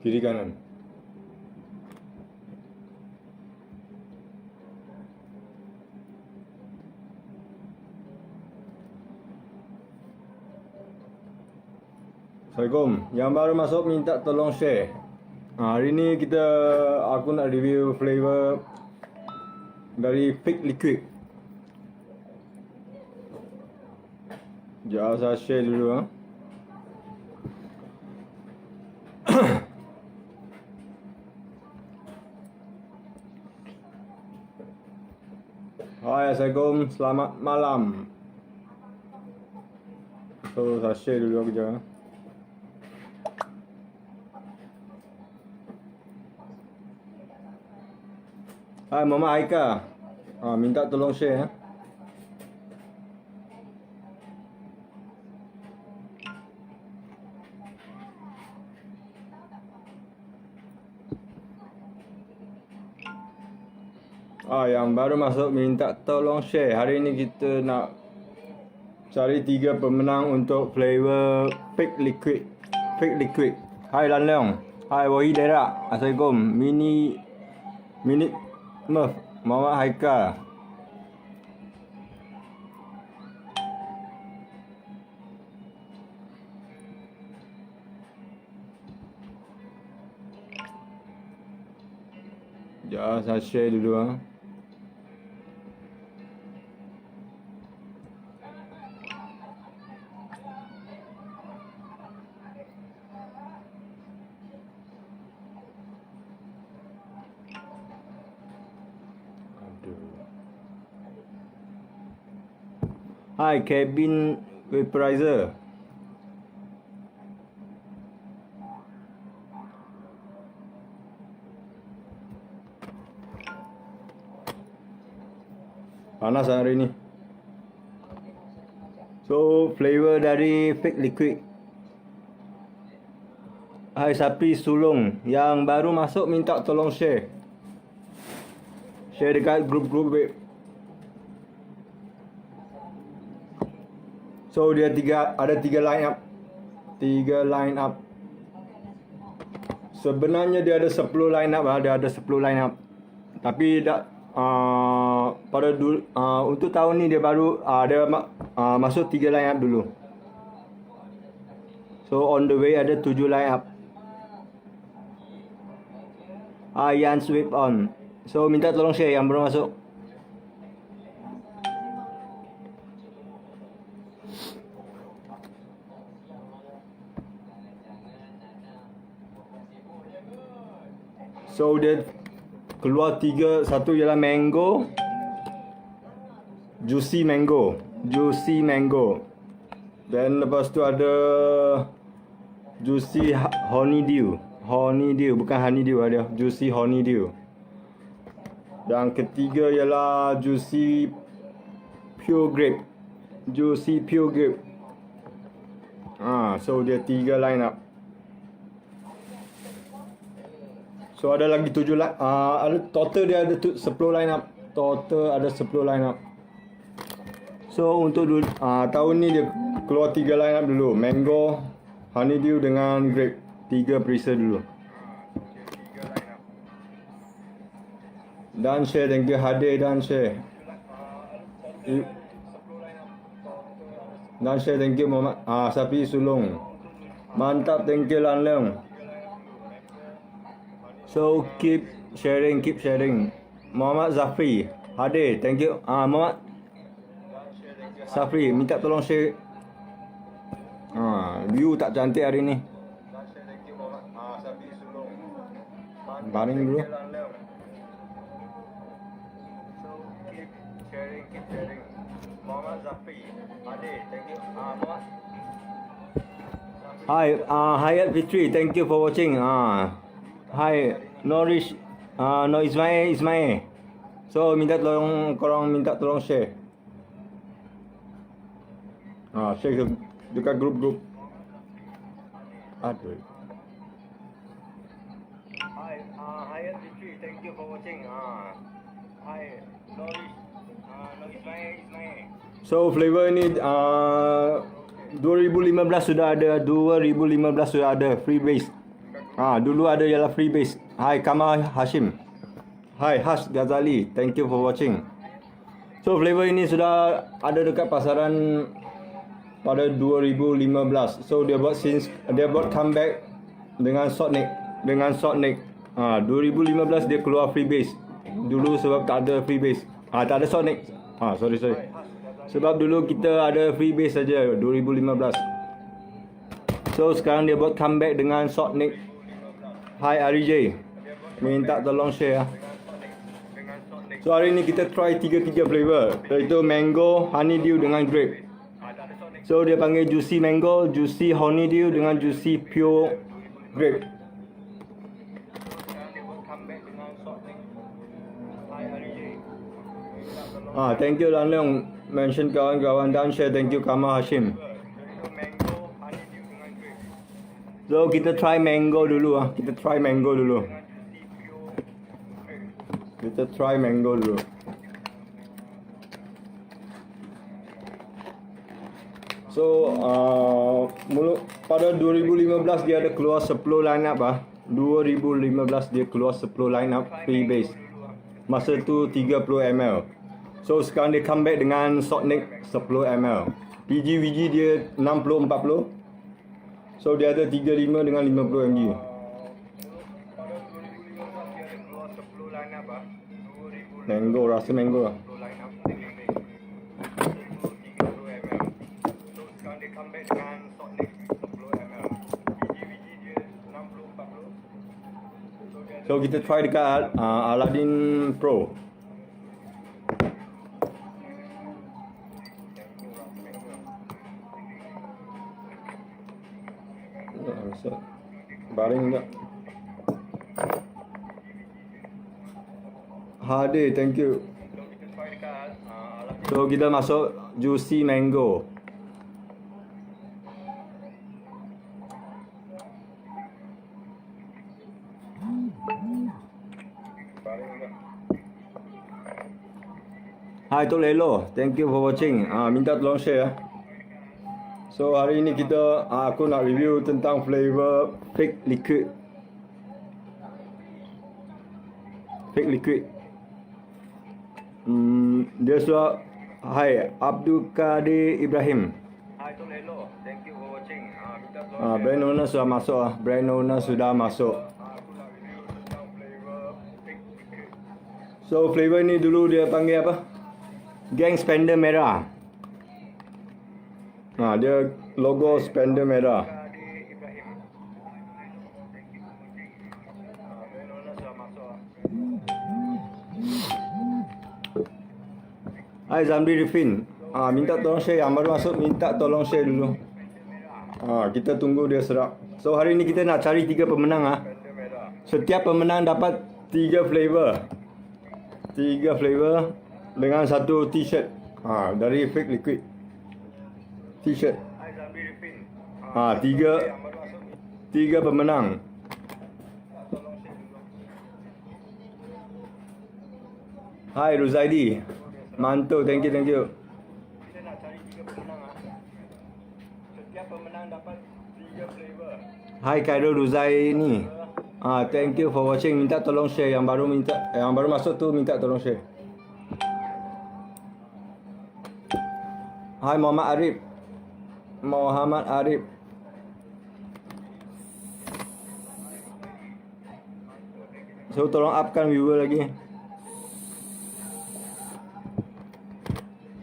Kiri kanan. Assalamualaikum. Yang baru masuk minta tolong share. Hari ni aku nak review flavor dari Fake Liquid. Sekejap saya share dulu . Hai, Assalamualaikum. Selamat malam. So saya share dulu kejap . Hai, Mama Aika. Minta tolong share . Yang baru masuk minta tolong share. Hari ini kita nak cari 3 pemenang untuk flavor Fake Liquid. Fake Liquid. Hai Lan Leong. Hai Wahi Derak. Assalamualaikum. Minit Murph. Muhammad Haikal. Ya, saya share dulu . Hai, Cabin Vaporizer. Panas hari ini. So, flavor dari Fake Liquid. Hai Sapi Sulung. Yang baru masuk minta tolong share. Share dekat grup-grup web. So dia ada 3 line up. 3 line up. Sebenarnya dia ada 10 line up . Dia ada 10 line up. Tapi untuk tahun ni dia baru dia masuk 3 line up dulu. So on the way ada 7 line up. Yan Sweep on. So minta tolong share yang baru masuk. So dia keluar 3, satu ialah mango, juicy mango. Dan lepas tu ada juicy honeydew, bukan honeydew, ada juicy honeydew. Dan ketiga ialah juicy pure grape. So dia 3 line up. So ada lagi 7 line, ada total dia ada 10 line up. Total ada 10 line up. So untuk tahun ni dia keluar 3 line up dulu. Mango, honeydew dengan grape. 3 preset dulu. Dan share, thank you Hadir dan share. Dan share, thank you Muhammad Sapi Sulung. Mantap, thank you Lan Leong. So keep sharing. Muhammad Zafri, Hadir, thank you. Muhammad Zafri minta tolong share. View tak cantik hari ni. Baring dulu. So keep sharing. Muhammad Zafri, Hadir, thank you. Muhammad. Hi, Hayat Fitri, thank you for watching. Hai, Norish, no Ismail. So korang minta tolong share. Share dekat grup-grup. Aduh. Hai, Hayat Fitri, thank you for watching. Hai, Norish, no Ismail. So flavor ni 2015 sudah ada, 2015 sudah ada free base. Dulu ada ialah freebase. Hai Kamal Hashim. Hai Hash Ghazali. Thank you for watching. So flavor ini sudah ada dekat pasaran pada 2015. So dia buat comeback dengan Sonic. 2015 dia keluar freebase. Dulu sebab tak ada freebase. Tak ada Sonic. Sorry. Sebab dulu kita ada freebase saja 2015. So sekarang dia buat comeback dengan Sonic. Hai Ari J. Minta tolong share. So hari ni kita try 3 flavor, iaitu mango, honeydew dengan grape. So dia panggil juicy mango, juicy honeydew dengan juicy pure grape. Thank you Lan Leong mention kawan-kawan dan share. Thank you Kamal Hashim. So kita try mango dulu Kita try mango dulu. So pada 2015 dia ada keluar 10 line up 2015 dia keluar 10 line up free base. Masa tu 30 ml. So sekarang dia comeback dengan Sonic 10 ml. PGVG dia 60-40. So dia ada 35 dengan 50 mg. Mango, rasa mango lah. So kita try dekat Aladdin Pro. Baring tak? Hadi, thank you. So kita masuk juicy mango. Hai Tok Lelo, thank you for watching. Minta tolong share. So hari ini aku nak review tentang flavor fake liquid. Dia sudah. Hai Abdul Kadir Ibrahim. Hai Tok Lelo, thank you for watching. Minta tolong brand owner sudah masuk Brand owner sudah masuk. Aku nak review tentang flavor fake liquid. So flavor ni dulu dia panggil apa? Gang Spender merah. Dia logo Spender merah. Hai Zamri Rifin. Minta tolong share. Yang baru masuk minta tolong share dulu. Kita tunggu dia serap. So hari ni kita nak cari 3 pemenang Setiap pemenang dapat 3 flavor. 3 flavor dengan satu t-shirt. Dari Fake Liquid. T-shirt. Tiga pemenang. Hai Ruzaidi. Mantul, thank you. Kita nak cari 3 pemenang Setiap pemenang dapat 3 flavor. Hai Khairul Ruzaini. Thank you for watching. Minta tolong share. Yang baru masuk tu minta tolong share. Hai Muhammad Arif. So tolong upkan viewer lagi.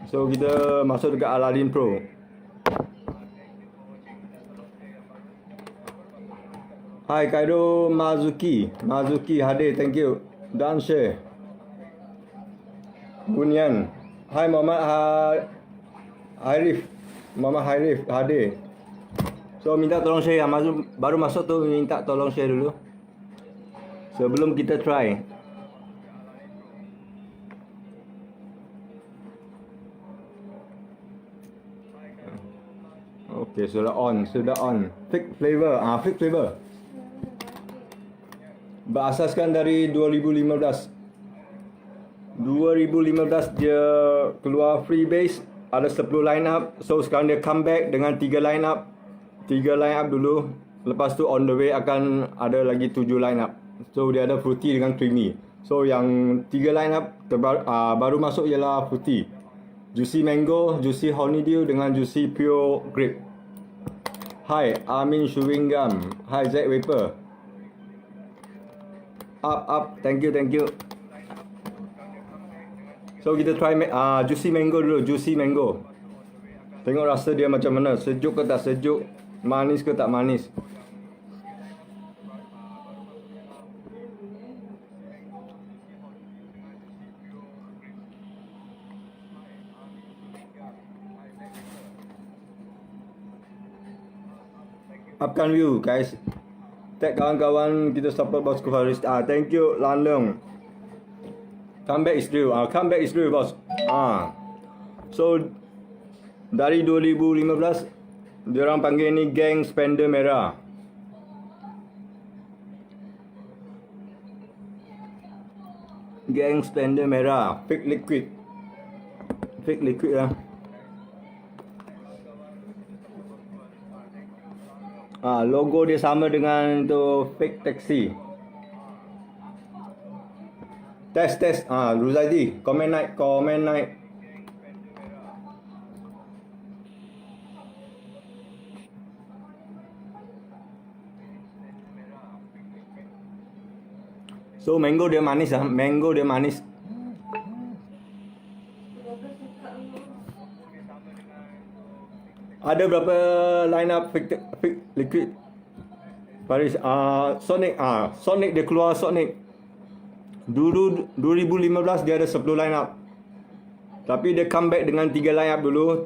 So kita masuk dekat Aladdin Pro. Hai Kaido Mazuki hadir, thank you. Dan share. Bunyan. Hai Muhammad Harif hadir. So minta tolong share. Yang baru masuk tu minta tolong share dulu sebelum kita try. Okay, sudah on. Fake flavor. Fake flavor berasaskan dari 2015 dia keluar free base. Ada 10 line up. So sekarang dia comeback dengan 3 line up. 3 line up dulu. Lepas tu on the way akan ada lagi 7 line up. So dia ada fruity dengan creamy. So yang 3 line up baru masuk ialah fruity, juicy mango, juicy honeydew dengan juicy pure grape. Hai Amin chewing gum. Hai Zack Vapor. Up. Thank you. So kita try juicy mango dulu. Juicy mango. Tengok rasa dia macam mana. Sejuk ke tak sejuk, manis ke tak manis. Upkan view guys. Tag kawan-kawan kita support bosku Faris. Thank you Lan Leong. Comeback is real. Comeback is real bos. So dari 2015 diorang panggil ni geng spender merah. Geng spender merah. Fake liquid lah. Logo dia sama dengan tu fake taxi. Test. Ruzaidi, komen naik. So mango dia manis. Ada berapa line up fake liquid Paris? Sonic dia keluar Sonic. Dulu 2015 dia ada 10 line up. Tapi dia comeback dengan 3 line up dulu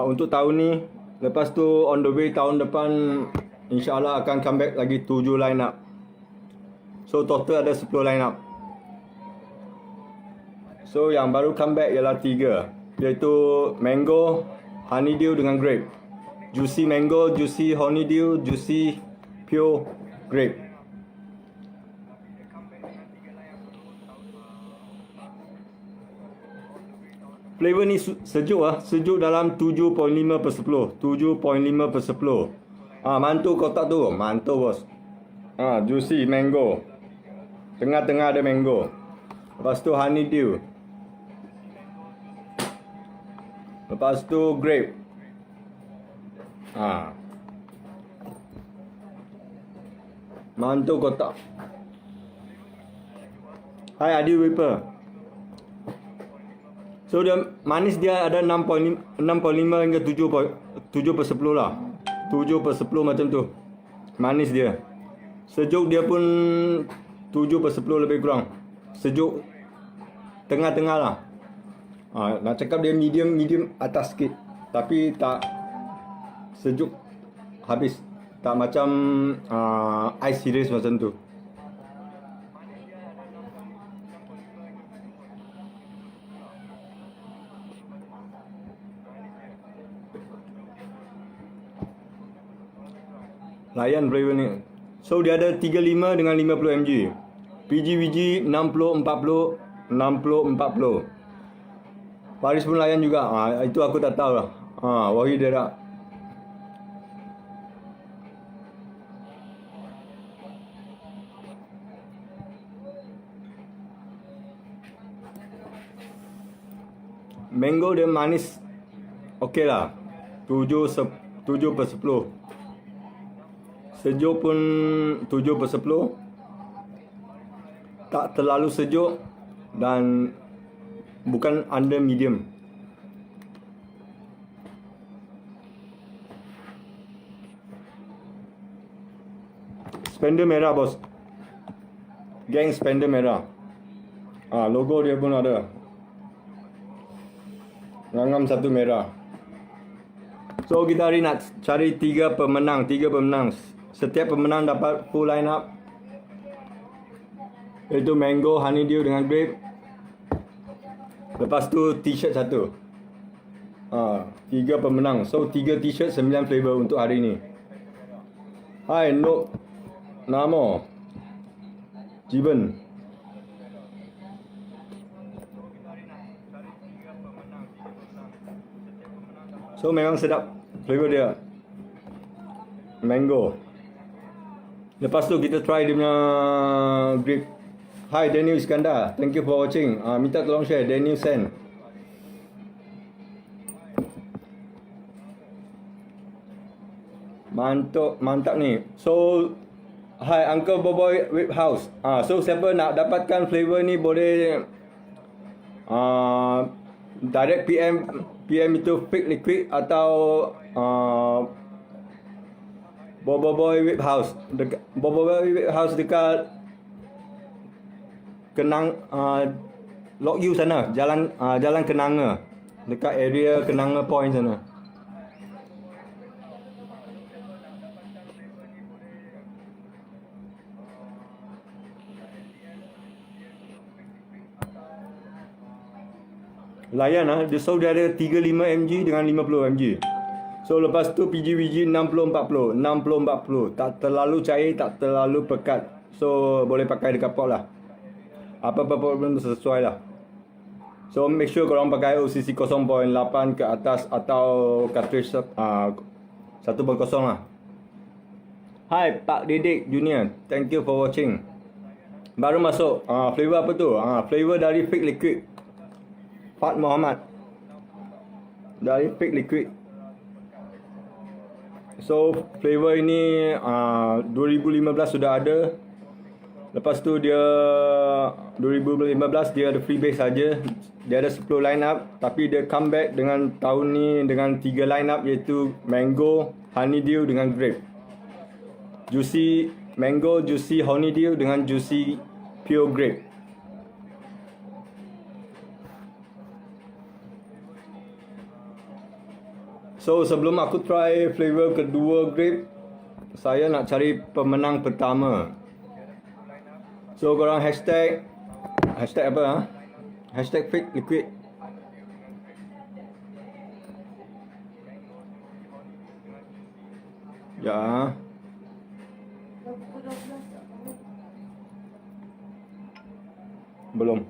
untuk tahun ni. Lepas tu on the way tahun depan insyaAllah akan comeback lagi 7 line up. So total ada 10 line up. So yang baru comeback ialah 3, iaitu mango, honeydew dengan grape. Juicy mango, juicy honeydew, juicy pure grape. Flavor ni sejuk sejuk dalam 7.5/10. 7.5/10. Mantul kotak tu, mantul bos. Juicy mango. Tengah-tengah ada mango. Lepas tu honeydew. Lepas tu grape. Mantul kotak. Hai Adi Vapor. So dia manis dia ada 6.5 hingga 7/10 lah. 7/10 macam tu. Manis dia. Sejuk dia pun 7/10 lebih kurang. Sejuk tengah-tengah lah. Nak cakap dia medium atas sikit. Tapi tak sejuk habis. Tak macam ice series macam tu. Layan flavor ni. So dia ada 35 dengan 50 mg. PGVG 60-40 60-40. Paris pun layan juga. Itu aku tak tahu lah. Wahid dia tak. Mango dia manis. Okey lah. 7/10. Sejuk pun 7/10. Tak terlalu sejuk dan bukan under medium. Spender merah bos. Geng spender merah. Logo dia pun ada. Rangam satu merah. So kita hari nak cari 3 pemenang. Setiap pemenang dapat full line up, iaitu mango, honeydew dengan grape. Lepas tu t-shirt satu. 3 pemenang. So 3 t-shirt 9 flavor untuk hari ni. Hai Nok Namo Jiben. So memang sedap flavor dia. Mango. Lepas tu kita try dia punya grape. Hi Daniel Iskandar, thank you for watching. Minta tolong share Daniel Sen. Mantap ni. So hi Uncle Boboy Whip House. So siapa nak dapatkan flavor ni boleh direct PM itu Fake Liquid atau Boboiboy Whip House. Boboiboy Whip House dekat Kenang Lok U sana, jalan Kenanga, dekat area Kenanga Point sana. Layan so dia ada 35 mg dengan 50 mg. So lepas tu PGVG 60-40, 60-40. Tak terlalu cair, tak terlalu pekat. So boleh pakai dekat pot lah. Apa-apa pun sesuai lah. So make sure korang pakai OCC 0.8 ke atas atau cartridge 1.0 lah. Hai Pak Didik Junior, thank you for watching. Baru masuk flavor apa tu? Flavor dari Fake Liquid, Fat Muhammad, dari Fake Liquid. So flavor ini 2015 sudah ada. Lepas tu dia 2015 dia ada freebase saja. Dia ada 10 line up, tapi dia comeback dengan tahun ni dengan 3 line up, iaitu mango, honeydew dengan grape. Juicy mango, juicy honeydew dengan juicy pure grape. So sebelum aku try flavor kedua grape, saya nak cari pemenang pertama. So korang hashtag apa Hashtag Fake Liquid. Ya. Belum.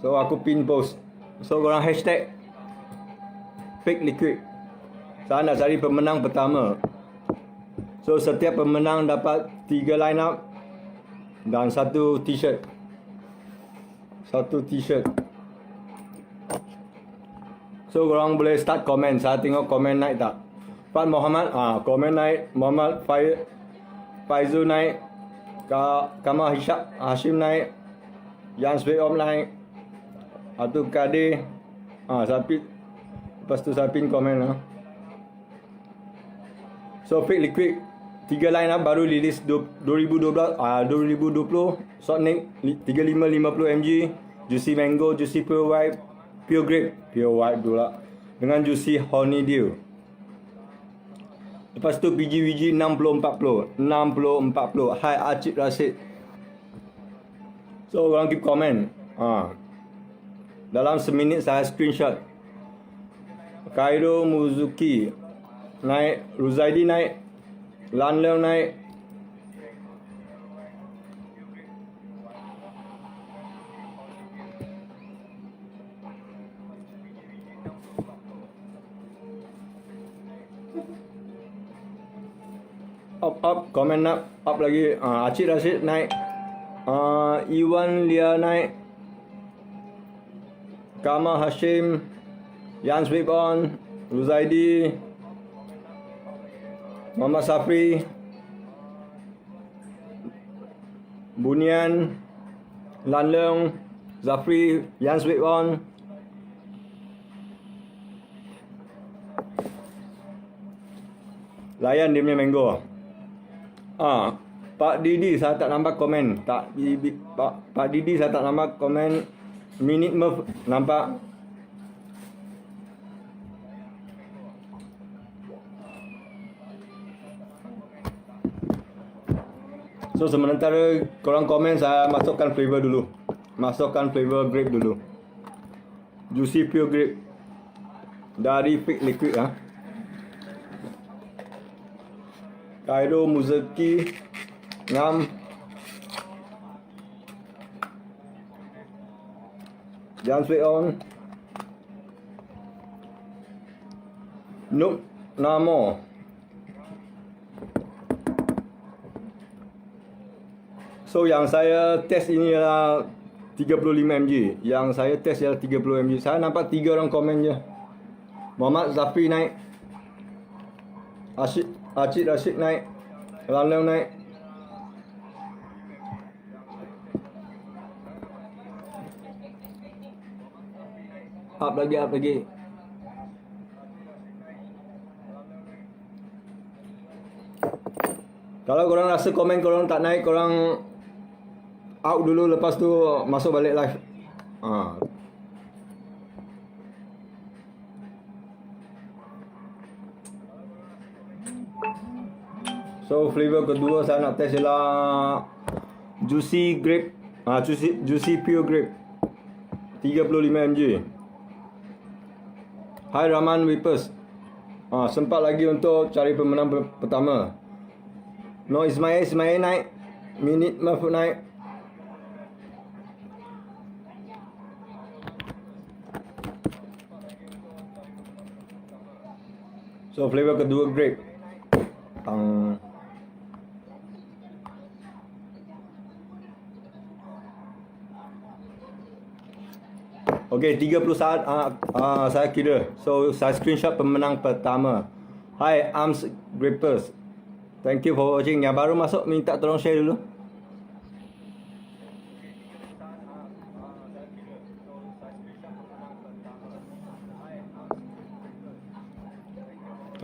So aku pin post. So korang hashtag Fake Liquid. Saya nak cari pemenang pertama. So setiap pemenang dapat 3 line up dan 1 t-shirt. 1 t-shirt. So korang boleh start komen. Saya tengok komen naik tak. Fat Muhammad, komen naik. Muhammad Faizul naik. Kamal Hashim naik. Yan Sveom naik. Atuk Kadir. Saya pin. Lepas tu saya pin komen lah. So Fake Liquid 3 line up baru release 2020. Short neck 35-50 mg. Juicy mango, juicy pure white, pure grape, pure white pula, dengan juicy honeydew. Lepas tu PGVG 60-40, 60-40. Hai Acip Rashid. So orang keep comment. Dalam seminit saya screenshot. Cairo Muzuki naik, Ruzaidi naik, Lan Leong naik. Up, komen up lagi. Acik Rashid naik. Iwan Lia naik. Kamal Hashim, Yan Swipon, Ruzaidi, Muhammad Safri, Bunian, Lan Leong, Zafri, Yan Swipon. Layan dia punya mango. Pak Didi saya tak nampak komen. Pak Didi saya tak nampak komen. Minute Murph nampak. So sementara korang komen, saya masukkan flavor dulu. Masukkan flavor grape dulu. Juicy pure grape dari Fake Liquid. Cairo Muzuki ngam, Jan Sveon, Nuk Namo, So yang saya test ini adalah 35 mg. Yang saya test ialah 30 mg. Saya nampak 3 orang komen je. Muhammad Zafi naik. Acid Rashid naik. Lanleng naik. Up lagi. Kalau korang rasa komen korang tak naik, korang out dulu, lepas tu masuk balik live. So flavor kedua saya nak test ialah juicy grape, juicy pure grape 35 mg. Hai Rahman Wipers. Sempat lagi untuk cari pemenang pertama. No Ismail naik. Minit Mahfud naik. So flavor kedua grape. Okay, 30 saat saya kira. So saya screenshot pemenang pertama. Hai Arms Grippers. Thank you for watching. Yang baru masuk minta tolong share dulu.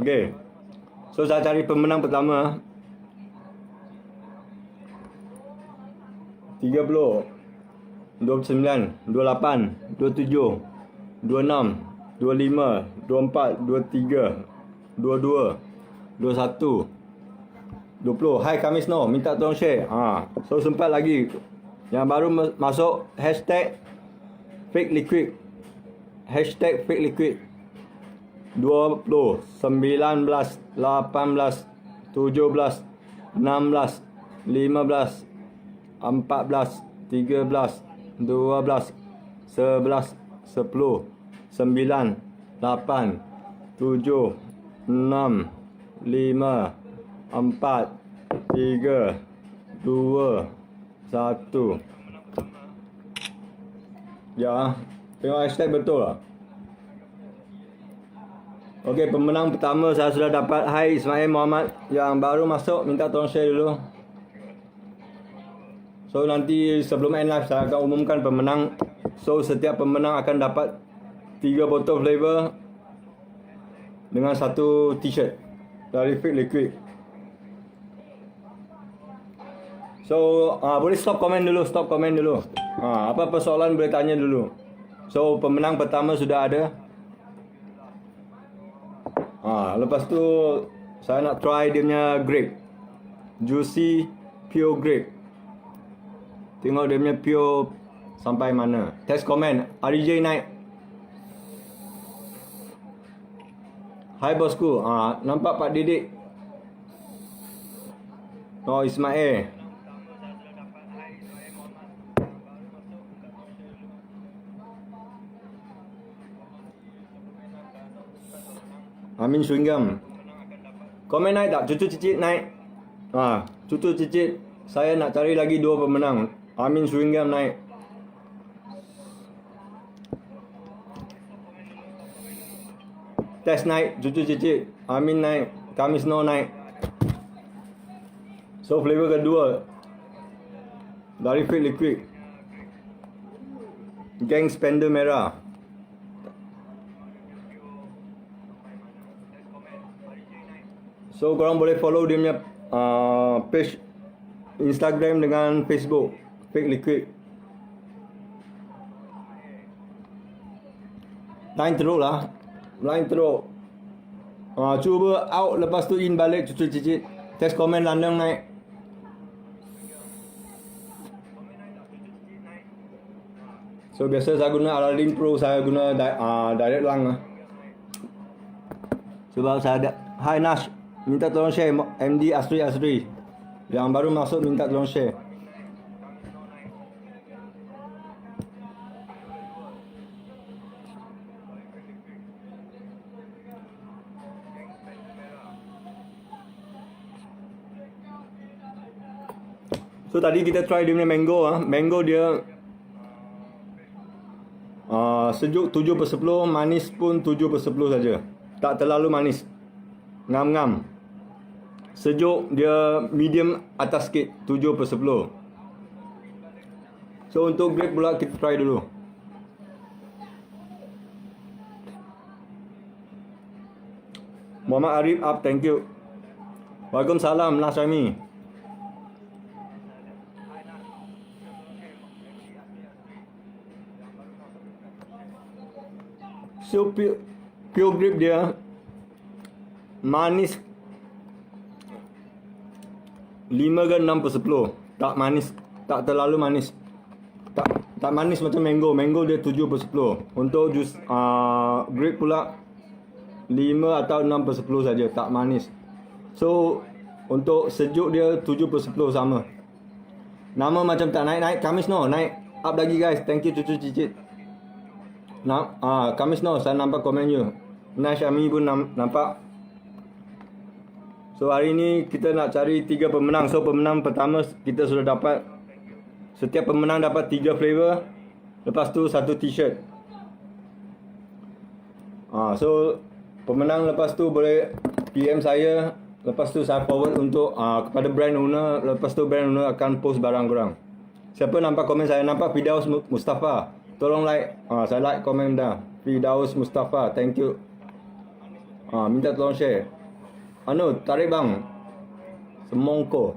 Okay. So saya cari pemenang pertama. 30, 29, 28, 27, 26, 25, 24, 23, 22, 21, 20. Hai Kamis No, minta tolong share. So sempat lagi. Yang baru masuk hashtag fake liquid. Hashtag fake liquid. 20, 19, 18, 17, 16, 15, 14, 13, 12, 11, 10, 9, 8, 7, 6, 5, 4, 3, 2, 1. Ya, tengok hashtag betul lah. Okey, pemenang pertama saya sudah dapat. Hai Ismail Muhammad. Yang baru masuk minta tolong share dulu. So nanti sebelum end live saya akan umumkan pemenang. So setiap pemenang akan dapat 3 botol flavor dengan 1 t-shirt dari Fake Liquid. So boleh stop komen dulu. Apa persoalan boleh tanya dulu. So pemenang pertama sudah ada. Lepas tu saya nak try dia punya grape. Juicy pure grape. Tengok dia punya pure sampai mana. Test komen. RJ naik. Hai bosku. Nampak Pak Didik. Oh Ismail. Amin Swinggam. Komen naik tak? Cucu cicit naik. Cucu cicit. Saya nak cari lagi 2 pemenang. Amin Swinggam naik. Test naik. Cucu cicit. Amin naik. Kamis No naik. So flavor kedua dari Fake Liquid, Gang Spender merah. So korang boleh follow dia punya page Instagram dengan Facebook Fake Liquid. Line teruk lah. Cuba out, lepas tu in balik cucu cicit. Test komen landang naik. So biasa saya guna Aladdin Pro, saya guna direct lang lah. Sebab saya ada. Hai Nash, minta tolong share. MD Asri. Yang baru masuk minta tolong share. So tadi kita try dia punya mango Mango dia sejuk 7/10, manis pun 7/10 saja. Tak terlalu manis. Ngam-ngam. Sejuk dia medium atas sikit, 7/10. So untuk grape pula kita try dulu. Muhammad Arif up, thank you. Waalaikumsalam Nasrami. So pure grape dia manis 5 ke 6/10. Tak manis, tak terlalu manis. Tak manis macam mango. Mango dia 7/10. Untuk jus grape pula 5 atau 6/10 saja, tak manis. So untuk sejuk dia 7/10 sama. Nama macam tak naik-naik. Kamis no, naik up lagi guys. Thank you Cucu Cicit. Kamis no, saya nampak komen you. Nash Ami pun nampak. So hari ni kita nak cari 3 pemenang. So pemenang pertama kita sudah dapat. Setiap pemenang dapat 3 flavor. Lepas tu 1 t-shirt. So pemenang lepas tu boleh PM saya. Lepas tu saya forward untuk kepada brand owner. Lepas tu brand owner akan post barang korang. Siapa nampak komen saya? Nampak Firdaus Mustafa. Tolong like. Saya like komen dah. Firdaus Mustafa, thank you. Minta tolong share. Tarik bang. Semongko.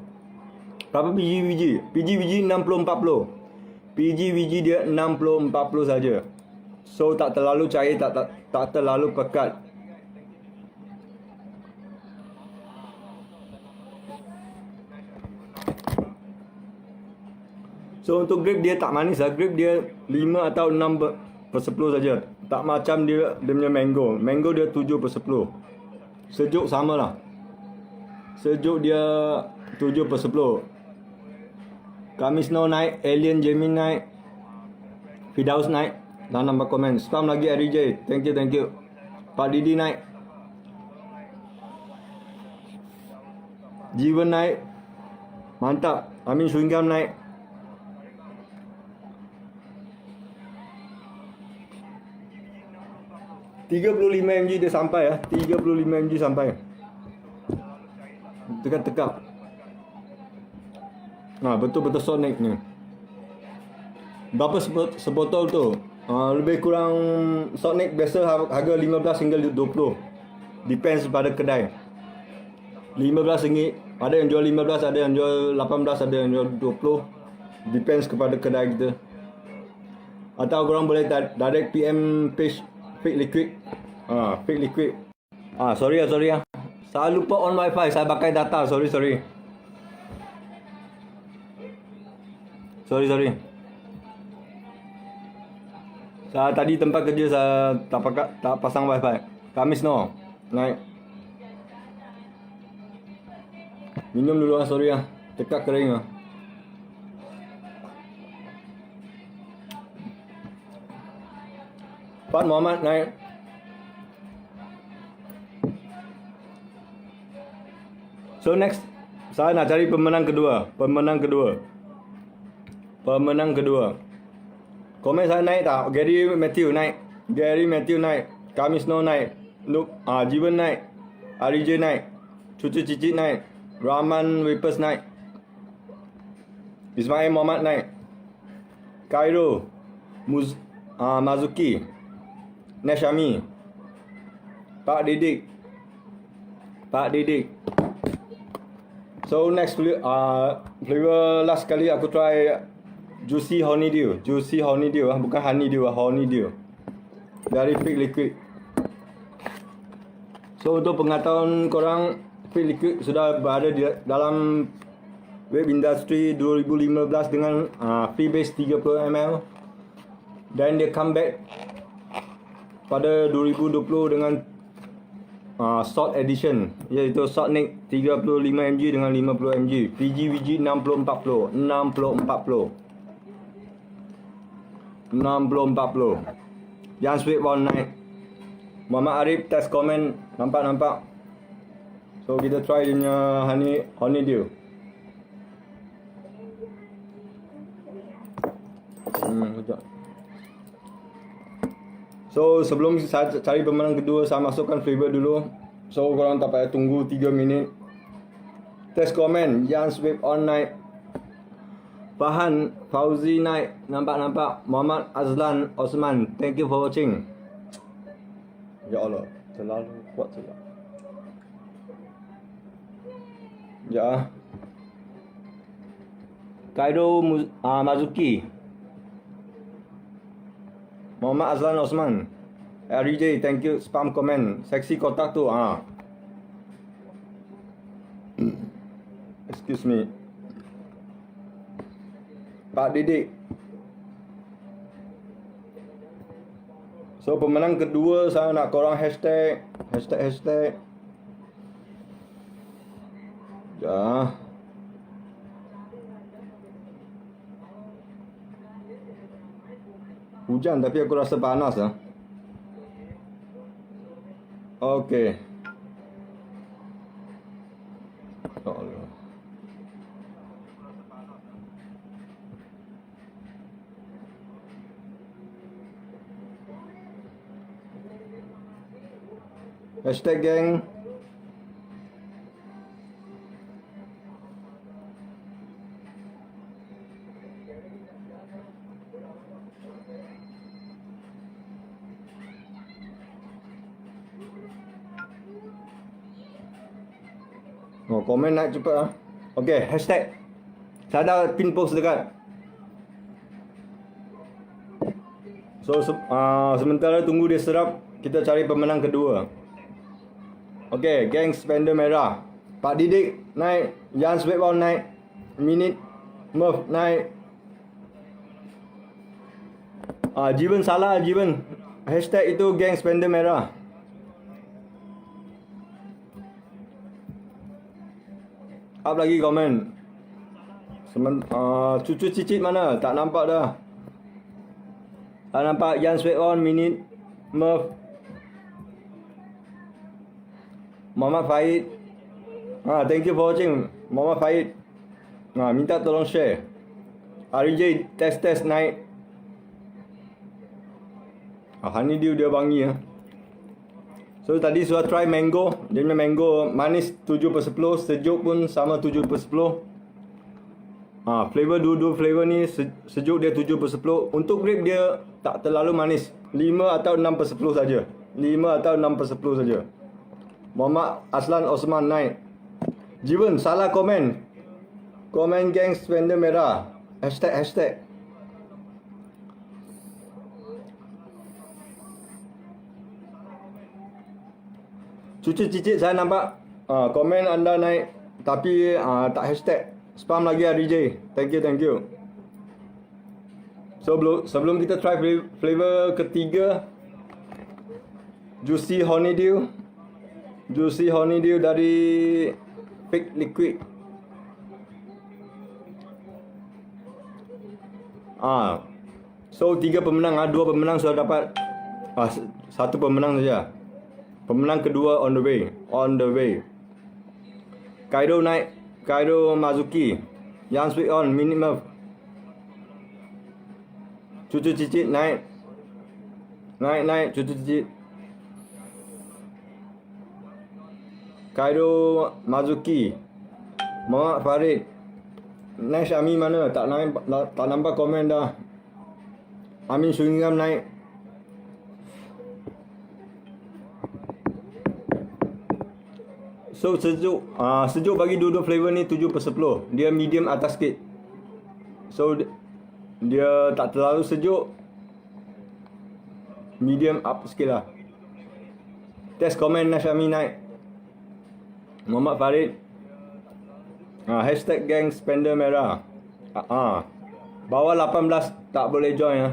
Berapa biji? Biji 60-40. biji dia 60-40 saja. So tak terlalu cair, tak terlalu pekat. So untuk grape dia tak manis lah. Grape dia 5 atau 6/10 saja. Tak macam dia punya mango. Mango dia 7/10. Sejuk sama lah. Sejuk dia 7/10. Kamis no naik. Alien Jamie naik. Firdaus naik. Dah nampak komen. Spam lagi RJ. Thank you. Pak Didi naik. Jiwan naik. Mantap. Amin Swingam naik. $35 mg dia sampai ya. $35 mg sampai. Tekak. Betul-betul Sonic ni. Berapa sebotol tu? Lebih kurang Sonic biasa harga 15 hingga 20. Depends pada kedai. RM15. Ada yang jual 15, ada yang jual 18, ada yang jual 20. Depends kepada kedai kita. Atau korang boleh direct PM page Fake Liquid. Fake Liquid. Sorry ya. Saya lupa on wifi, saya pakai data. Sorry. Sorry. Saya tadi tempat kerja saya tak pasang wifi. Kamis no. Naik. Minum dulu sorry ya. Tekak kering . Pak Muhammad naik. So next, saya nak cari pemenang kedua. Komen saya naik tak? Gary Matthew naik. Kamis no naik. Jiwan naik. RJ naik. Cucu Cicit naik. Rahman Wipers naik. Ismail Muhammad naik. Cairo Mazuki. Nashami. Pak Didik. So next flavor last kali aku try Juicy Honeydew. Bukan Honeydew, Honeydew. Dari Fake Liquid. So untuk pengetahuan korang, Fake Liquid sudah berada di dalam web industry 2015 dengan freebase 30 ml. Dan dia comeback pada 2020 dengan short edition, iaitu Sonic 35 mg dengan 50 mg. PG 60-40. Yang sweet one night. Muhammad Arif test komen. Nampak. So kita try dia punya honeydew. Sekejap. So sebelum saya cari pemenang kedua, saya masukkan flavor dulu. So korang tak payah tunggu 3 minit. Test komen. Jan Sweep on naik. Fahan Fauzi naik. Nampak. Muhammad Azlan Osman, thank you for watching. Ya Allah, terlalu kuat saja. Ya. Kaido Mazuki, Muhammad Azlan Osman, RJ, thank you, spam comment. Seksi kotak tu Excuse me. Pak Didik. So pemenang kedua saya nak korang hashtag. Ya. Hujan tapi aku rasa panas lah. Okey. Allah. Hashtag geng. Oh, komen naik cepat lah. Okay, hashtag. Saya dah pin post dekat. So, sementara tunggu dia serap, kita cari pemenang kedua. Okay, geng spender merah. Pak Didik naik. Jan Sweetball naik. Minit Murph naik. Jiben salah, Jiben. Hashtag itu geng spender merah. Up lagi komen. Cucu cicit mana? Tak nampak dah. Tak nampak. Jan Sweetball, Minit Murph. Muhammad Faid. Thank you for watching, Muhammad Faid. Minta tolong share. RJ test naik. Honeydew dia wangi ya. So tadi sudah try mango. Dia punya mango manis 7/10, sejuk pun sama 7/10. Flavor dua flavor ni sejuk dia 7/10. Untuk grape dia tak terlalu manis. 5 atau 6/10 saja. 5 atau 6/10 saja. Muhammad Aslan Osman naik. Jiwen salah komen. Komen geng spender merah. Hashtag. Cucu cicit saya nampak. Komen anda naik. Tapi tak hashtag. Spam lagi RJ. Thank you. So sebelum kita try flavor ketiga, Juicy Honeydew dari Fake Liquid. So 3 pemenang, 2 pemenang sudah dapat. 1 pemenang saja. Pemenang kedua on the way. Kaido naik. Kaido Mazuki. Yang Sweet on minimum. Cucu cicit naik. Naik cucu cicit. Kaido Mazuki. Muhammad Farid. Next Ami mana? Tak nampak komen dah. Amin Suingam naik. So sejuk bagi dua flavor ni 7/10. Dia medium atas sikit. So dia tak terlalu sejuk. Medium up sikit lah. Test komen Nashami naik. Muhammad Farid. Hashtag geng spender merah. Bawah 18 tak boleh join ya.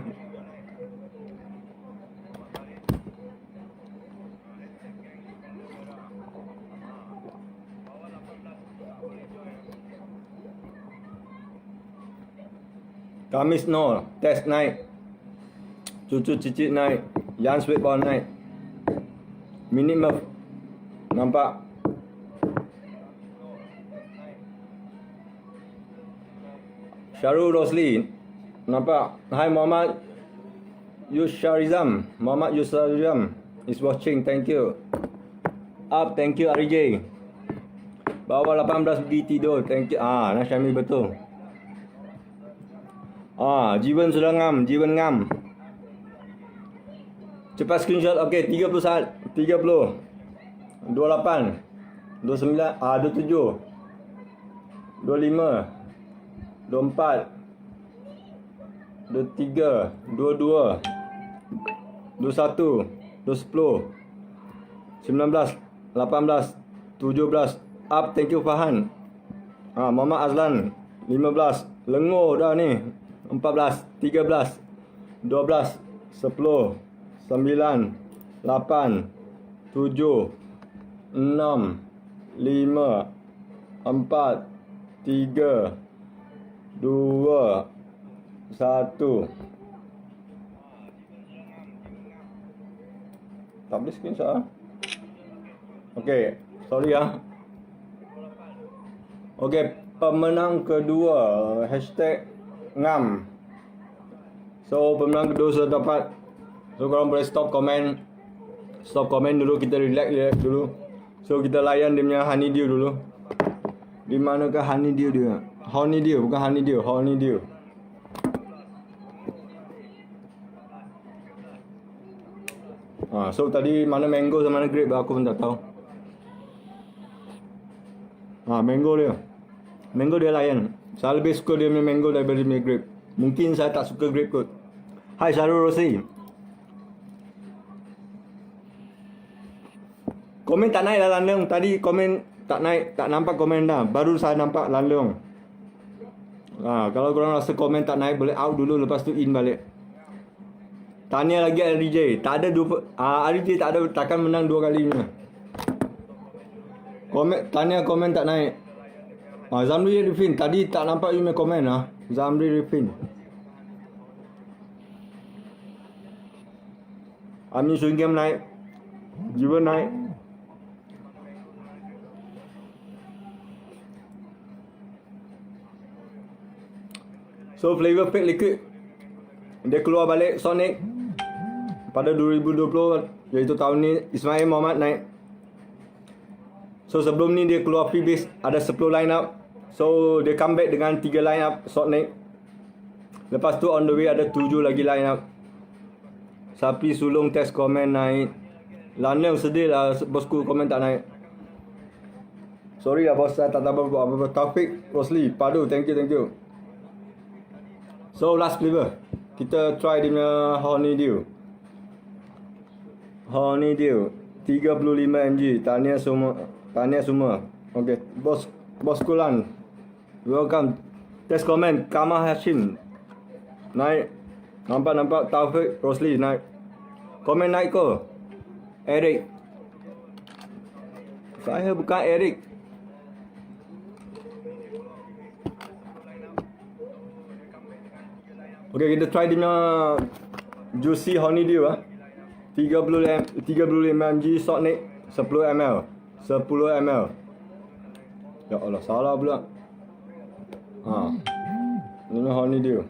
Kamis no, test naik. Cucu cicit naik. Jan Sweetball naik. Minimum nampak. Syarul Rosli Nampak? Hai Muhammad Yusharizam. Muhammad Yusharizam is watching. Thank you. Up, thank you RJ. Bawah 18 pergi tidur. Thank you. Nasyami betul. Jiwan sudah ngam. Jiwan ngam. Cepat screenshot. Okey, 30 saat. 30. 28. 29. 27. 25. 24. 23. 22. 21. 20. 19. 18. 17. Up, thank you Fahan. Muhammad Azlan 15. Lengur dah ni. 14. 13. 12. 10. 9. 8. 7. 6. 5. 4. 3. 2. 1. Tak boleh screenshot Okey, sorry Okey, pemenang kedua #ngam. So pemenang kedua sudah dapat. So korang boleh stop komen. Stop komen dulu, kita relax dulu. So kita layan dia punya honeydew dulu. Di manakah honeydew dia? Honeydew, bukan honeydew, honeydew. So tadi mana mango sama mana grape aku pun tak tahu. Mango dia layan. Saya lebih suka dia punya mango daripada dia punya grape. Mungkin saya tak suka grape kot. Hai Syarul Rosli. Komen tak naik lah Lan Leong. Tadi komen tak naik, tak nampak komen dah. Baru saya nampak Lan Leong. Kalau korang rasa komen tak naik, boleh out dulu, lepas tu in balik. Tanya lagi RJ. Tak ada RJ tak ada, takkan menang 2 kali ni. Tanya komen tak naik. Zamri Rifin. Tadi tak nampak you punya komen Zamri Rifin. Amin Swingam naik. Jiwa naik. So flavor fake liquid dia keluar balik Sonic pada 2020, iaitu tahun ni. Ismail Muhammad naik. So sebelum ni dia keluar freebase, ada 10 line up. So dia comeback dengan 3 line up Sonic. Lepas tu on the way ada 7 lagi line up. Sapi sulung test komen naik. Lan Leong sedih lah bosku, komen tak naik. Sorry lah bos, saya tak tahu apa-apa. Taufik Rosli Padu, thank you. So last flavor, kita try dia punya honeydew. 35 mg. Tahniah semua. Okay, bos Kulan, welcome. Test comment Kamal Hashim naik. Nampak Taufik Rosli naik. Komen naik ke? Eric. Saya bukan Eric. Okay, kita try dia punya juicy honeydew 35 mg Sonic 10 ml. Ya Allah, salah pula. Ini honeydew.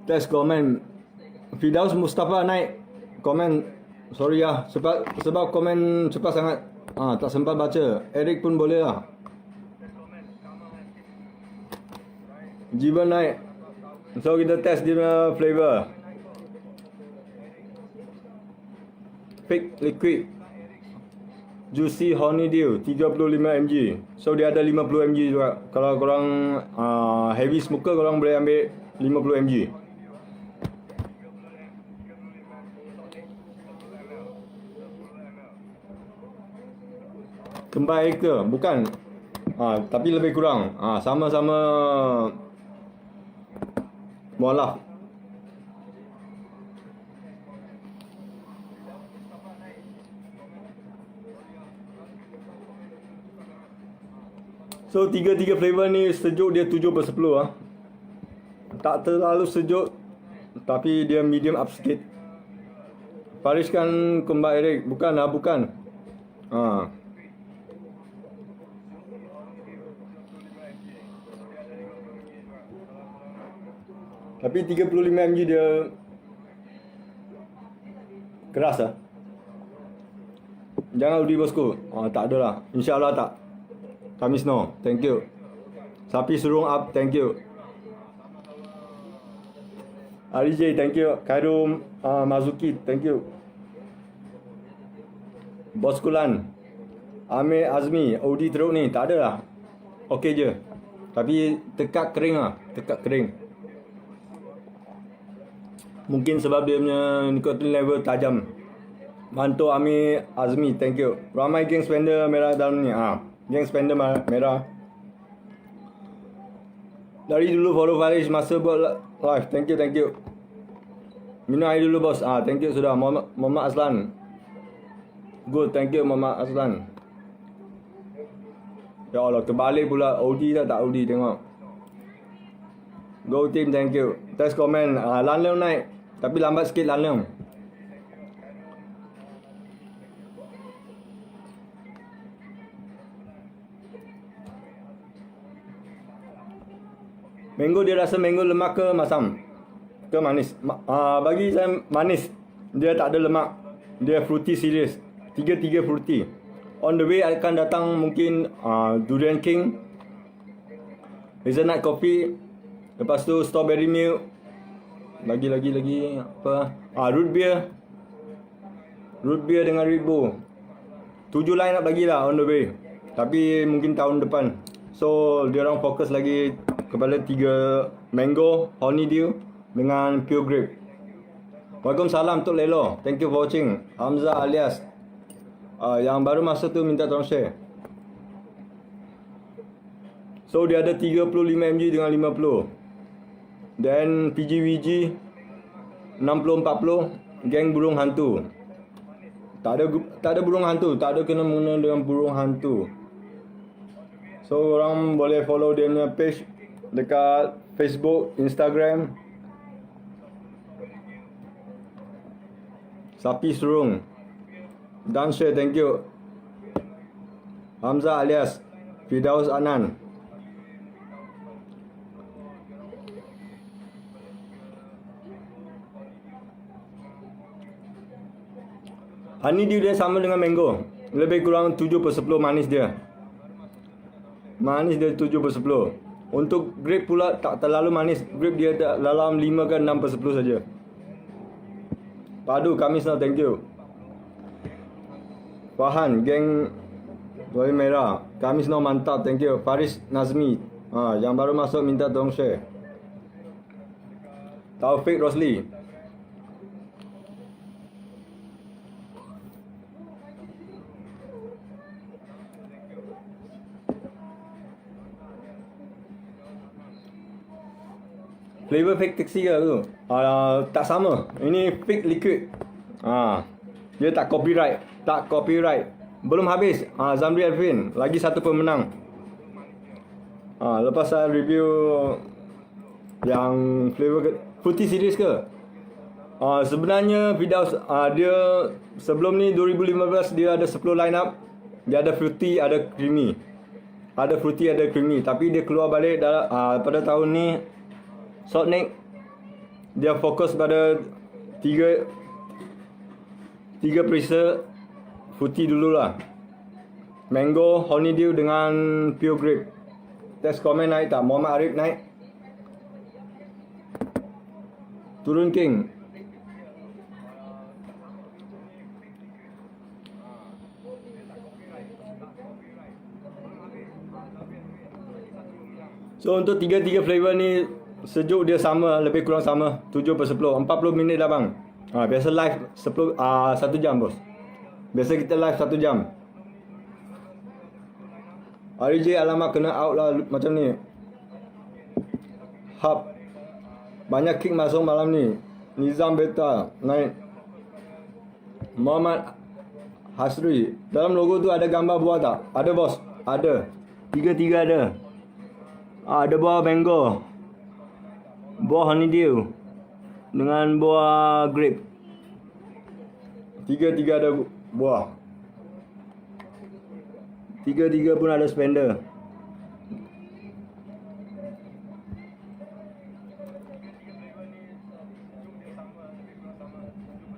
Test komen Fidaus Mustafa naik. Komen, sorry sebab komen cepat sangat. Tak sempat baca. Eric pun boleh lah. Jiban naik. So kita test dia punya flavor. Fake liquid juicy honeydew 35 mg. So dia ada 50 mg juga. Kalau korang heavy smoker, korang boleh ambil 50 mg. Kembar air ke? Bukan. Tapi lebih kurang. Sama-sama mualaf. So tiga flavor ni sejuk dia 7/10 Tak terlalu sejuk, tapi dia medium up sikit. Pariskan kembar Eric. Bukan. Tapi 35 mg dia keras lah. Jangan udi bosku. Tak ada lah. InsyaAllah tak. Kamis no. Thank you. Sapi surung up. Thank you. Ali J. Thank you. Kairum Mazuki. Thank you. Bos Kulan. Amir Azmi. Udi teruk ni. Tak ada lah. Okey je. Tapi tekak kering lah. Tekak kering. Mungkin sebab dia punya nicotine level tajam. Manto Amir Azmi, thank you. Ramai geng spender merah dalam ni. Geng spender merah. Dari dulu follow Farish masa buat live. Thank you. Minum air dulu bos. Thank you sudah. Muhammad Aslan. Good, thank you Muhammad Aslan. Ya Allah, terbalik pula. Audi tak Audi tengok. Go team, thank you. Test komen. Lan Leong naik. Tapi lambat sikit Lan Leong. Mango dia rasa mango lemak ke masam? Ke manis? Bagi saya manis. Dia tak ada lemak. Dia fruity serious. Tiga fruity. On the way akan datang mungkin Durian King, Hazelnut Coffee. Lepas tu Strawberry Milk. Lagi apa? Root Beer. Root Beer dengan Red Bull. 7 line up lagi lah on the way. Tapi mungkin tahun depan. So dia orang fokus lagi kepada 3 mango, honeydew dengan pure grape. Waalaikumsalam Tok Lelo. Thank you for watching. Hamzah alias yang baru masuk tu minta tolong share. So dia ada 35 mg dengan 50. Then PGVG 60-40 geng burung hantu. Tak ada burung hantu, tak ada kena-mengena dengan burung hantu. So orang boleh follow dia punya page dekat Facebook, Instagram. Sapi Surung. Dan share, thank you. Hamzah alias Firdaus Anan. Honeydew dia sama dengan mango. Lebih kurang 7/10 manis dia. Manis dia 7/10. Untuk grape pula tak terlalu manis. Grape dia dalam 5 ke 6/10 saja. Padu Kamis now, thank you. Fahan, geng Boy Merah. Kamis now mantap, thank you. Faris Nazmi. Yang baru masuk minta tolong share. Taufik Rosli. Flavor fake taxi ke tu? Tak sama. Ini fake liquid. Dia tak copyright. Belum habis. Zamri Alvin. Lagi satu pemenang. Lepas saya review yang flavor fruity series ke? Sebenarnya Firdaus dia sebelum ni 2015 dia ada 10 line up. Dia ada fruity, ada creamy. Ada fruity, ada creamy. Tapi dia keluar balik pada tahun ni Saltnik. Dia fokus pada tiga perisa fruity dululah. Mango, honeydew dengan pure grape. Test komen naik tak? Muhammad Arif naik. Turun King. So untuk tiga flavor ni sejuk dia sama, lebih kurang sama 7/10. 40 minit dah bang. Biasa live 1 jam bos. Biasa kita live 1 jam. RJ alamak kena out lah macam ni. Hub. Banyak kick masuk malam ni. Nizam Beta naik. Muhammad Hasri. Dalam logo tu ada gambar buah tak? Ada bos. Ada. Tiga ada. Ada buah mango, buah honeydew dengan buah grape. Tiga ada buah. Tiga pun ada spender.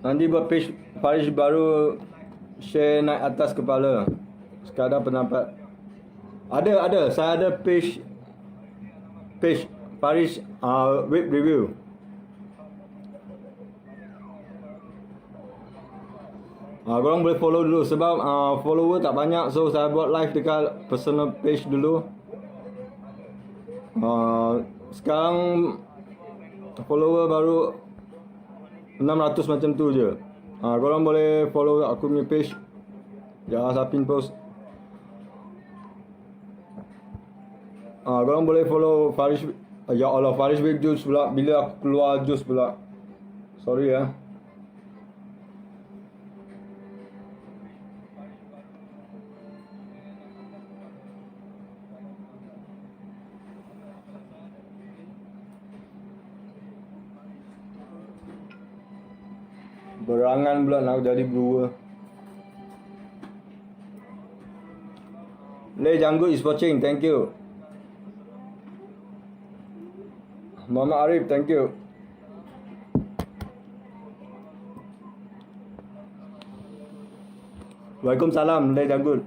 Nanti buat page Faris baru share naik atas kepala. Sekadar pendapat. Ada. Saya ada page Faris web review. Korang boleh follow dulu sebab follower tak banyak, so saya buat live dekat personal page dulu. Sekarang follower baru 600 macam tu je. Korang boleh follow aku punya page. Jangan sapin post. Korang boleh follow Faris. Ya Allah, Faris Big Juice pula. Bila aku keluar juice pula. Sorry ya. Berangan pula nak jadi brewer. Lei Janggut is watching, thank you. Muhammad Arif, thank you. Waalaikumsalam, Lei Janggut.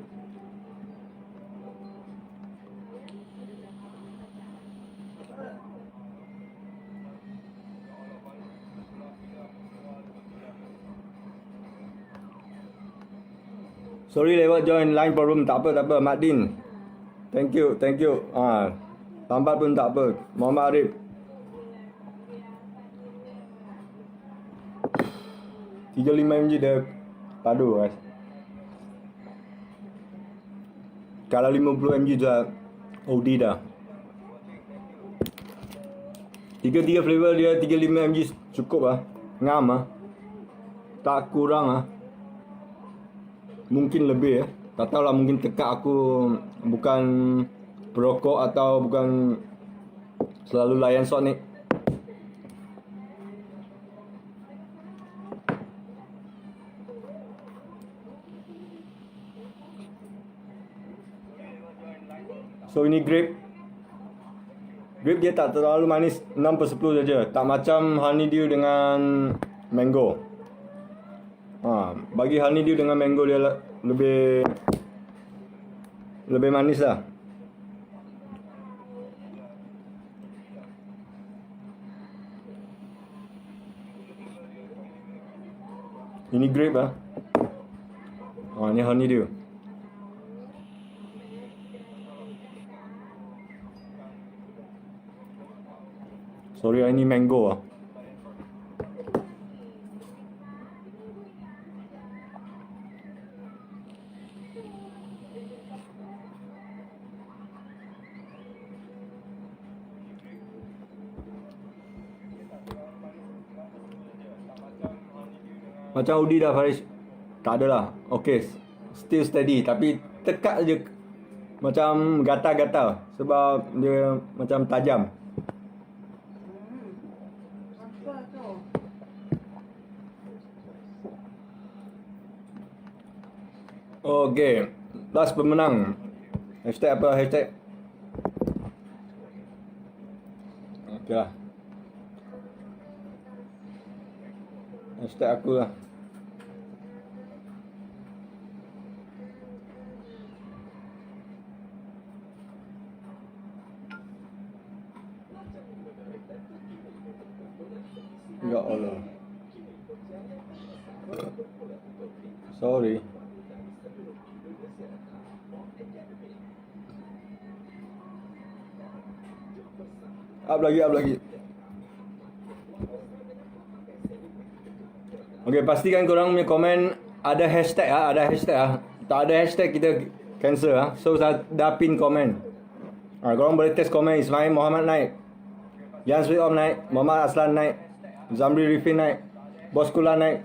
Sorry lewat join line problem, tak apa Mak Din. Thank you. Lambat pun tak apa. Muhammad Arif. $35 mg dah padu guys. Kalau 50 mg dah OD dah. Tiga flavor dia 35 mg cukup lah. Ngam lah. Tak kurang lah. Mungkin lebih tak tahulah, mungkin tekak aku bukan perokok atau bukan selalu layan Sonic. So ini grape dia tak terlalu manis, 6/10 saja. Tak macam honeydew dengan mango. Bagi honeydew dengan mango dia lebih manis lah. Ini grape lah. Ini honeydew. Sorry, ini mango lah. Macam Audi dah Faris. Tak adalah. Okay, still steady. Tapi tekak je macam gatal-gatal. Sebab dia macam tajam. Okay, last pemenang. Hashtag apa? Hashtag okay lah. Hashtag aku lah. Ya Allah. Sorry. Up lagi. Okay, pastikan korang punya komen ada hashtag Tak ada hashtag kita cancel So saya dah pin komen. Korang boleh test komen. Ismail Muhammad naik, Jan Sweet Om naik, Muhammad Aslan naik, Zamri Rifin naik, Bos Kula naik.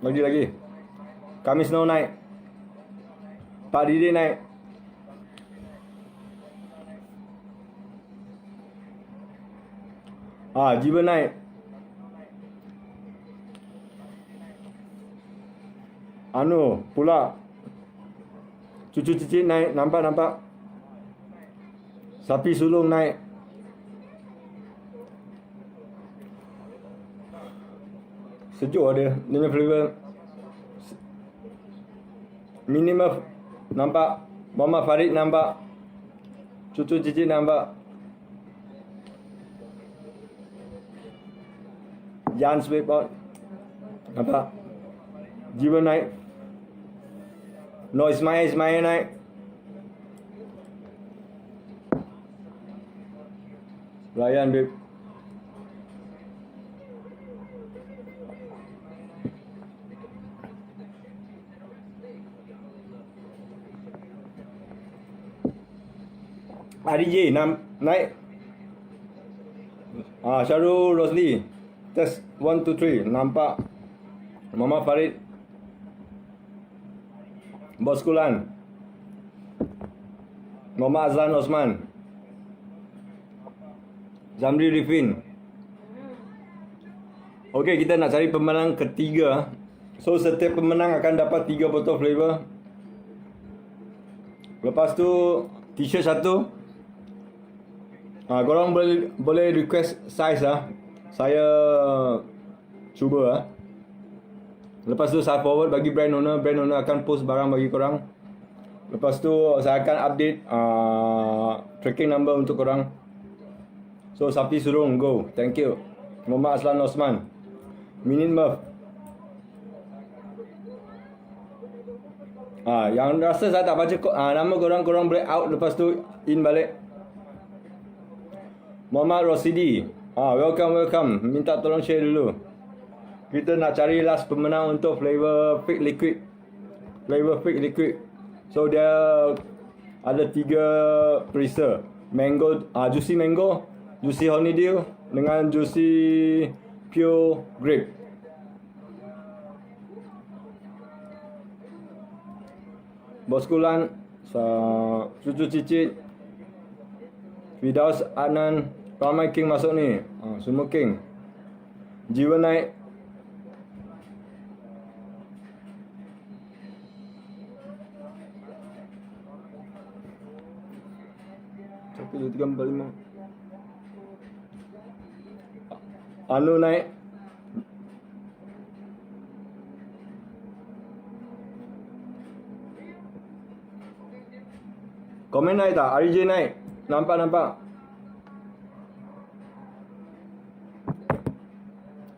Lagi Kami Snow naik, Pak Didi naik. Jiba naik. Pula Cucu Cicit naik. Nampak Sapi Sulung naik. Sejuk dia. Dia punya flavor minimal nampak. Muhammad Farid nampak. Cucu Cicit nampak. Jan Sweet Pot nampak. Jiwa naik. No Ismail naik. Ryan babe. RJ naik. Syarul Rosli. Test 1 2 3 nampak. Muhammad Farid. Bos Kulan. Muhammad Azlan Osman. Zamri Rifin. Okey, kita nak cari pemenang ketiga. So setiap pemenang akan dapat 3 botol flavor. Lepas tu t-shirt satu. Korang boleh request size lah. Saya cuba. Lepas tu saya forward bagi brand owner akan post barang bagi korang. Lepas tu saya akan update tracking number untuk korang. So Safi Surung, go. Thank you. Muhammad Aslan Osman. Minin Murph. Yang rasa saya tak baca nama korang boleh out, lepas tu in balik. Muhammad Rosidi. Welcome. Minta tolong share dulu. Kita nak cari last pemenang untuk flavor fake liquid. Flavor fake liquid. So dia ada 3 preset. Mango, juicy mango, juicy honeydew dengan juicy pure grape. Bos Kulan, Cucu Cicit, Fidaus Adnan, ramai king masuk ni. Semua king. Jiwa naik. Satu, dua, tiga, empat, lima. Anu naik. Komen naik tak? RJ naik. Nampak.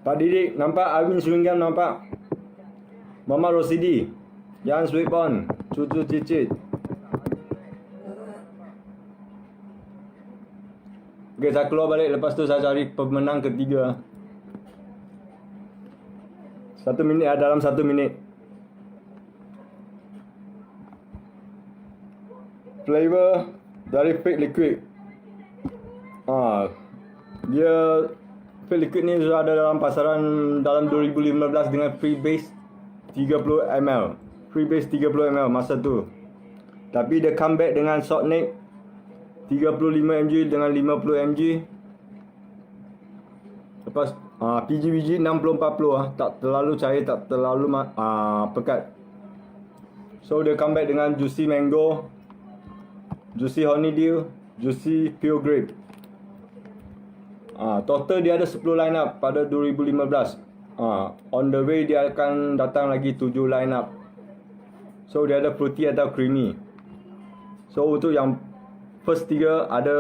Pak Didik nampak. Alvin Swingham nampak. Mama Rosidi. Jan Sweetbon. Cucu Cicit. Okay, saya keluar balik. Lepas tu saya cari pemenang ketiga. 1 minit dalam 1 minit. Flavor dari fake liquid. Dia fake liquid ni sudah ada dalam pasaran dalam 2015 dengan free base 30 ml. Free base 30 ml masa tu. Tapi dia comeback dengan short neck 35 mg dengan 50 mg. Lepas PGBG 60-40 tak terlalu cair, tak terlalu pekat. So dia comeback dengan juicy mango, juicy honeydew, juicy pure grape. Total dia ada 10 line up pada 2015. On the way dia akan datang lagi 7 line up. So dia ada fruity atau creamy. So untuk yang first 3 ada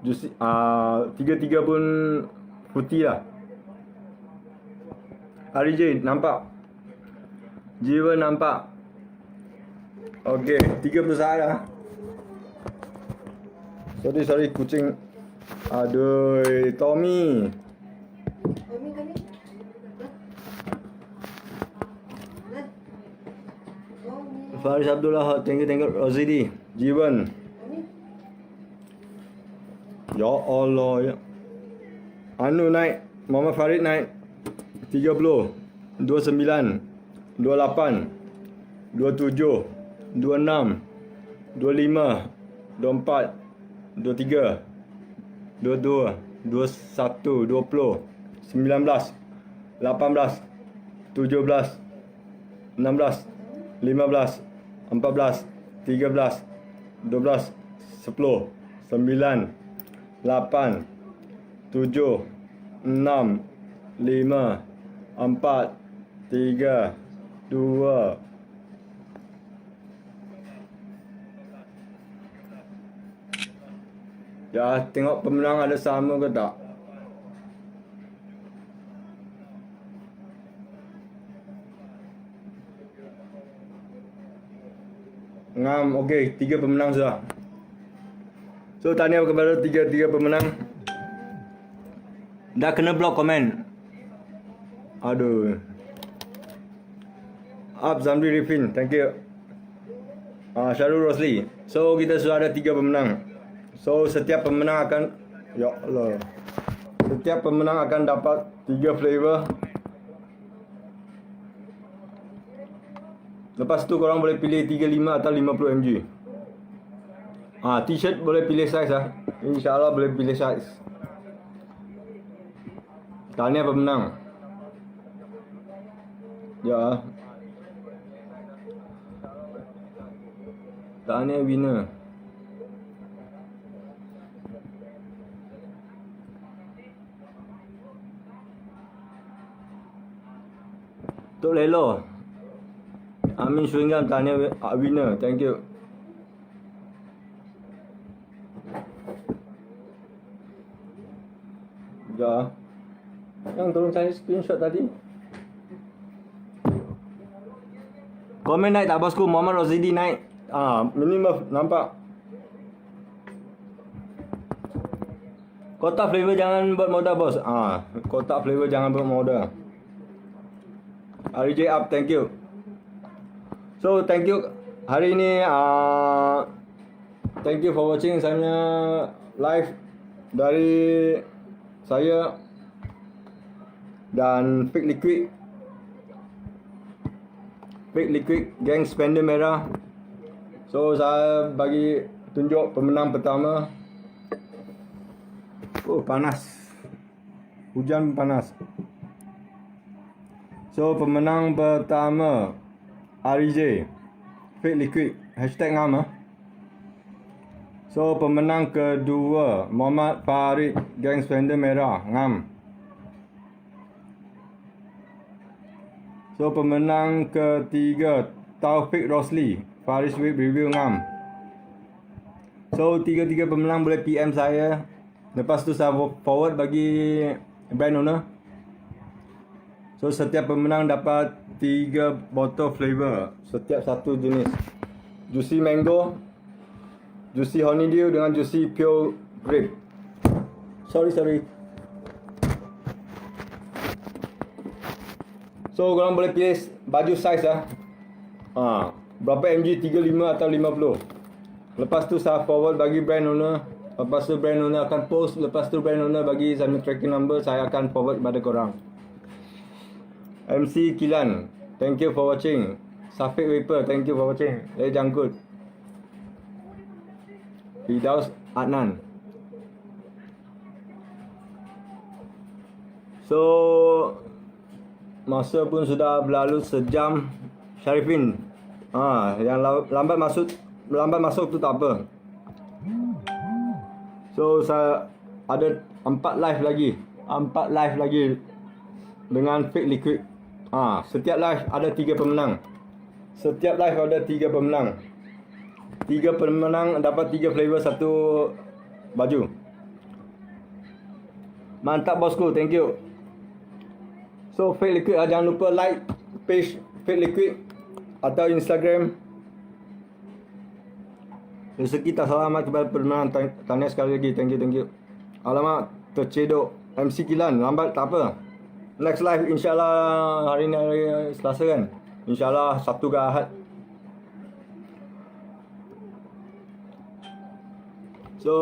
juicy, 3 pun fruity lah. RJ nampak. Jiwa nampak. Okay, 3 besar lah. Sorry kucing. Aduh, Tommy. Faris Abdullah, thank you Rosidi. Jiwan. Ya Allah ya. Anu naik, Muhammad Farid naik 30, 29, 28, 27, 26, 25, 24, 23, 22, 21, 20, 19, 18, 17, 16, 15, 14, 13, 12, 10, 9, 8, 7, 6, 5, 4, 3, 2. Ya, tengok pemenang ada sama ke tak. Ngam, okey, 3 pemenang sudah. So, tahniah kepada 3 pemenang. Dah kena block komen. Aduh. Up Zamri Rifin, thank you. Syarul Rosli. So, kita sudah ada 3 pemenang. So, setiap pemenang akan, ya Allah, setiap pemenang akan dapat 3 flavor. Lepas tu korang boleh pilih 35 atau 50 mg. T-shirt boleh pilih size lah. InsyaAllah boleh pilih size. Tahniah pemenang. Ya. Tahniah winner. Tok Lelo. Amin Syuingam, tahniah winner. Thank you. Ya. Yang tolong cari screenshot tadi. Komen naik tak bosku? Muhammad Rozidi naik. Minimum nampak. Kotak flavor jangan buat modal bos. Kotak flavor jangan buat modal. RJ up, thank you. So thank you. Hari ini thank you for watching saya live dari saya dan Fake Liquid Gang Spender Merah. So saya bagi tunjuk pemenang pertama. Panas. Hujan panas. So pemenang pertama RJ Fake Liquid #ngam. So pemenang kedua Muhammad Farid Gang Spender Merah ngam. So pemenang ketiga Taufik Rosli Faris Web Review ngam. So 3 pemenang boleh PM saya. Lepas tu saya forward bagi brand owner. So setiap pemenang dapat 3 botol flavor, setiap satu jenis. Juicy mango, juicy honeydew dengan juicy pure grape. Sorry. So korang boleh pilih baju size lah. Berapa mg, 35 atau 50. Lepas tu saya forward bagi brand owner. Lepas tu brand owner akan post. Lepas tu brand owner bagi saya tracking number. Saya akan forward kepada korang. MC Kilan, thank you for watching. Safiq Waper, thank you for watching. Jangkut. Fidaus Adnan. So masa pun sudah berlalu sejam. Syarifin, yang lambat masuk tu tak apa. So saya ada 4 live lagi dengan Fake Liquid. Setiap live ada 3 pemenang. 3 pemenang dapat 3 flavor, 1 baju. Mantap bosku, thank you. So Fake Liquid, jangan lupa like page Fake Liquid atau Instagram. Rezeki tak selamat kepada pemenang. Tahniah sekali lagi, thank you. Alamak, tercedok. MC Kilan, lambat tak apa. Next live insyaAllah hari ni hari Selasa kan. InsyaAllah Sabtu ke Ahad. So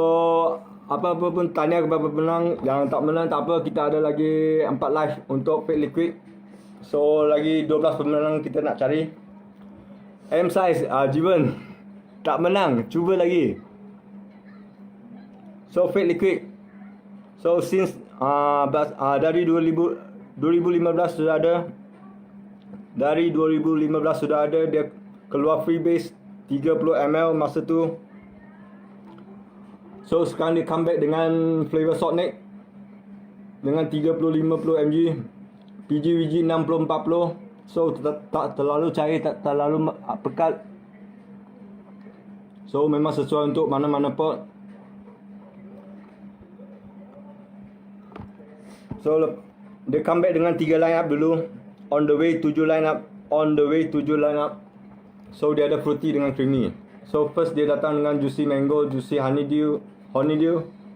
apa-apa pun tanya kepada pemenang. Yang tak menang tak apa. Kita ada lagi 4 live untuk Fake Liquid. So lagi 12 pemenang kita nak cari. M size Jivan tak menang. Cuba lagi. So Fake Liquid. So since dari 2015 sudah ada. Dari 2015 sudah ada. Dia keluar freebase 30 ml masa tu. So sekarang dia comeback dengan flavor Salt Neck dengan 30-50 mg. PGVG 6040. So tak terlalu cair, tak terlalu pekat. So memang sesuai untuk mana-mana pot. So dia comeback dengan 3 line up dulu. On the way 7 line up. So dia ada fruity dengan creamy. So first dia datang dengan juicy mango, juicy honeydew,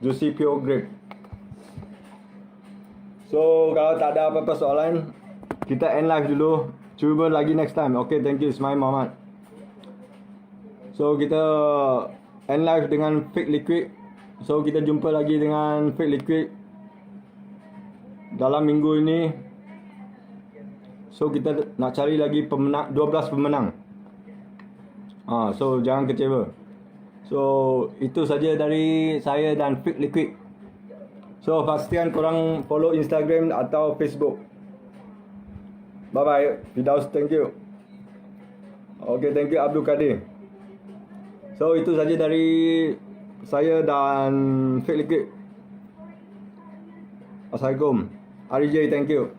juicy pure grape. So kalau tak ada apa-apa soalan, kita end live dulu. Cuba lagi next time. Okay, thank you Ismail Muhammad. So kita end live dengan fake liquid. So kita jumpa lagi dengan fake liquid dalam minggu ini. So kita nak cari lagi pemenang, 12 pemenang. So jangan kecewa. So itu saja dari saya dan fake liquid. So pastikan korang follow Instagram atau Facebook. Bye bye. Firdaus, thank you. Okay, thank you Abdul Kadir. So itu saja dari saya dan fake liquid. Assalamualaikum. RJ, thank you.